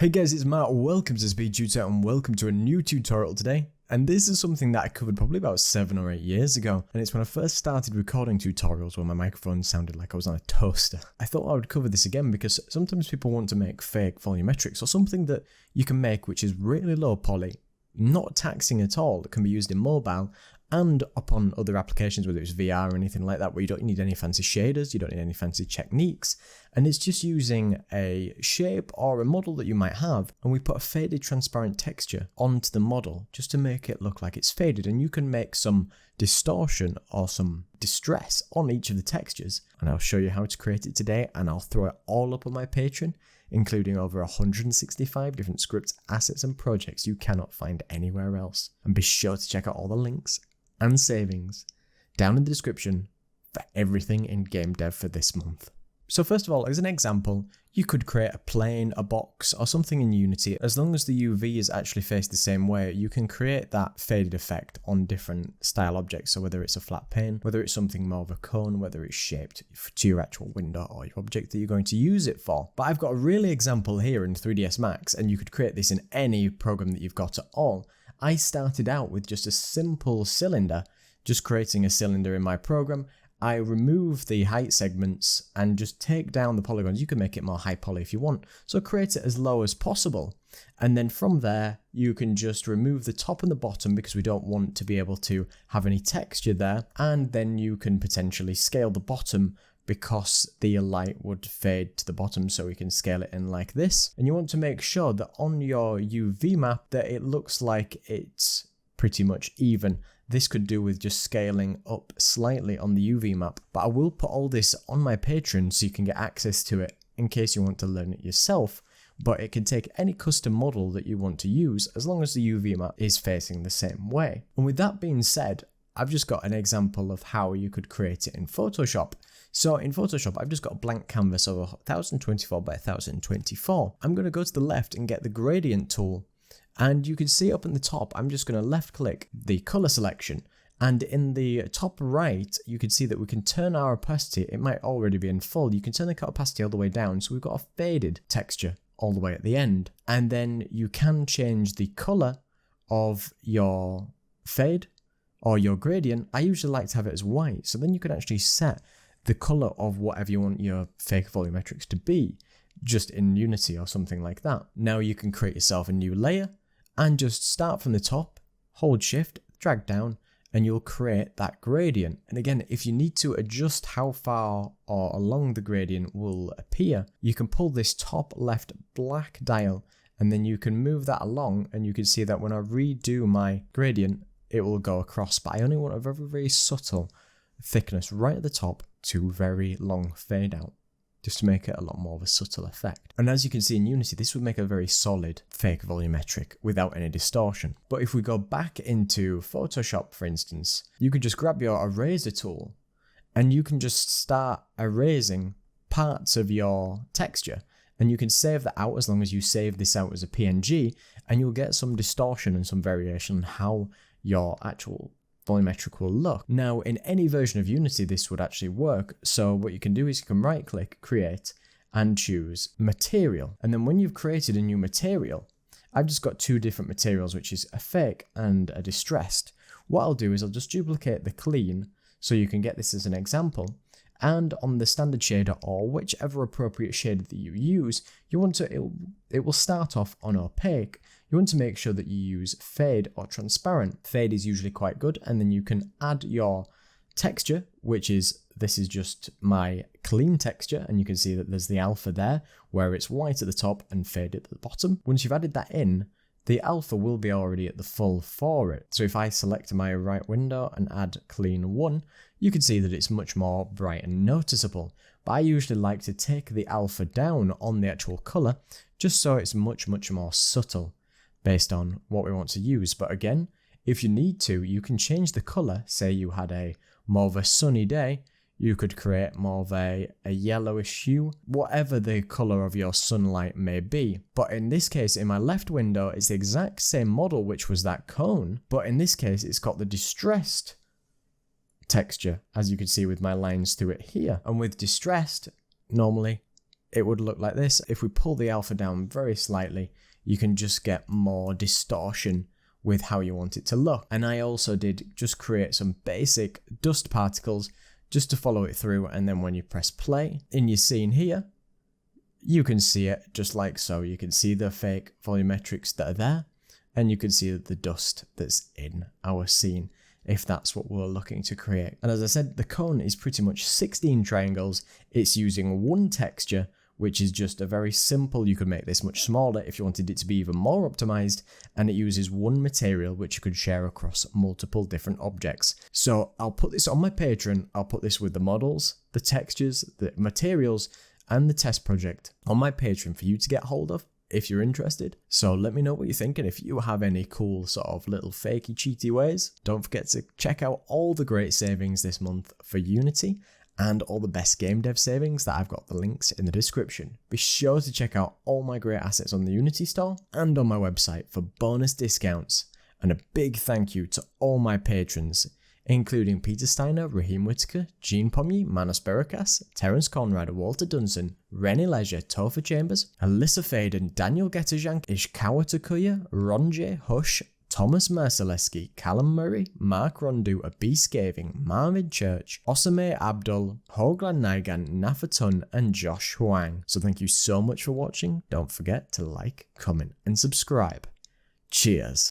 Hey guys, it's Matt, welcome to SpeedTutor and welcome to a new tutorial today. And this is something that I covered probably about 7 or 8 years ago, and it's when I first started recording tutorials where my microphone sounded like I was on a toaster. I thought I would cover this again because sometimes people want to make fake volumetrics or something that you can make which is really low poly, not taxing at all, that can be used in mobile and upon other applications, whether it's VR or anything like that, where you don't need any fancy shaders, you don't need any fancy techniques, and it's just using a shape or a model that you might have, and we put a faded transparent texture onto the model just to make it look like it's faded, and you can make some distortion or some distress on each of the textures, and I'll show you how to create it today, and I'll throw it all up on my Patreon, including over 165 different scripts, assets and projects you cannot find anywhere else. And be sure to check out all the links and savings down in the description for everything in game dev for this month. So first of all, as an example, you could create a plane, a box, or something in Unity. As long as the UV is actually faced the same way, you can create that faded effect on different style objects. So whether it's a flat pane, whether it's something more of a cone, whether it's shaped to your actual window or your object that you're going to use it for. But I've got a really example here in 3ds Max, and you could create this in any program that you've got at all. I started out with just a simple cylinder, just creating a cylinder in my program. I remove the height segments and just take down the polygons. You can make it more high poly if you want. So create it as low as possible. And then from there, you can just remove the top and the bottom because we don't want to be able to have any texture there. And then you can potentially scale the bottom because the light would fade to the bottom, so we can scale it in like this. And you want to make sure that on your UV map that it looks like it's pretty much even. This could do with just scaling up slightly on the UV map, but I will put all this on my Patreon so you can get access to it in case you want to learn it yourself. But it can take any custom model that you want to use as long as the UV map is facing the same way. And with that being said, I've just got an example of how you could create it in Photoshop. So in Photoshop, I've just got a blank canvas of 1024 by 1024. I'm going to go to the left and get the gradient tool. And you can see up in the top, I'm just going to left click the color selection. And in the top right, you can see that we can turn our opacity. It might already be in full. You can turn the opacity all the way down. So we've got a faded texture all the way at the end. And then you can change the color of your fade or your gradient. I usually like to have it as white. So then you can actually set the color of whatever you want your fake volumetrics to be, just in Unity or something like that. Now you can create yourself a new layer and just start from the top, hold shift, drag down, and you'll create that gradient. And again, if you need to adjust how far or along the gradient will appear, you can pull this top left black dial and then you can move that along, and you can see that when I redo my gradient, it will go across, but I only want a very, very subtle thickness right at the top to very long fade out, just to make it a lot more of a subtle effect. And as you can see in Unity, this would make a very solid fake volumetric without any distortion. But if we go back into Photoshop, for instance, you could just grab your eraser tool and you can just start erasing parts of your texture. And you can save that out as long as you save this out as a PNG, and you'll get some distortion and some variation on how your actual volumetric will look. Now, in any version of Unity, this would actually work. So what you can do is you can right click, create, and choose material. And then when you've created a new material, I've just got 2 different materials, which is a fake and a distressed. What I'll do is I'll just duplicate the clean so you can get this as an example. And on the standard shader or whichever appropriate shader that you use, you want to, it will start off on opaque. You want to make sure that you use fade or transparent. Fade is usually quite good, and then you can add your texture, which is, this is just my clean texture, and you can see that there's the alpha there, where it's white at the top and fade at the bottom. Once you've added that in, the alpha will be already at the full for it. So if I select my right window and add clean 1, you can see that it's much more bright and noticeable. But I usually like to take the alpha down on the actual color, just so it's much, much more subtle based on what we want to use. But again, if you need to, you can change the color. Say you had a more of a sunny day, you could create more of a yellowish hue, whatever the color of your sunlight may be. But in this case, in my left window, it's the exact same model, which was that cone, but in this case, it's got the distressed texture, as you can see with my lines through it here. And with distressed, normally it would look like this. If we pull the alpha down very slightly, you can just get more distortion with how you want it to look. And I also did just create some basic dust particles just to follow it through, and then when you press play in your scene here, you can see it just like so. You can see the fake volumetrics that are there, and you can see the dust that's in our scene, if that's what we're looking to create. And as I said, the cone is pretty much 16 triangles. It's using one texture, which is just a very simple, you could make this much smaller if you wanted it to be even more optimized, and it uses one material which you could share across multiple different objects. So I'll put this on my Patreon, I'll put this with the models, the textures, the materials, and the test project on my Patreon for you to get hold of if you're interested. So let me know what you think, and if you have any cool sort of little fakey cheaty ways, don't forget to check out all the great savings this month for Unity, and all the best game dev savings that I've got the links in the description. Be sure to check out all my great assets on the Unity store and on my website for bonus discounts. And a big thank you to all my patrons, including Peter Steiner, Raheem Whitaker, Gene Pomye, Manos Berakas, Terence Conrad, Walter Dunson, Rennie Leisure, Topher Chambers, Alyssa Faden, Daniel Getajank, Ishikawa Takuya, Ron J, Hush, Thomas Merceleski, Callum Murray, Mark Rondu, Abi Scaving, Marvin Church, Osame Abdul, Hoglan Nigan, Nafatun, and Josh Huang. So thank you so much for watching. Don't forget to like, comment, and subscribe. Cheers.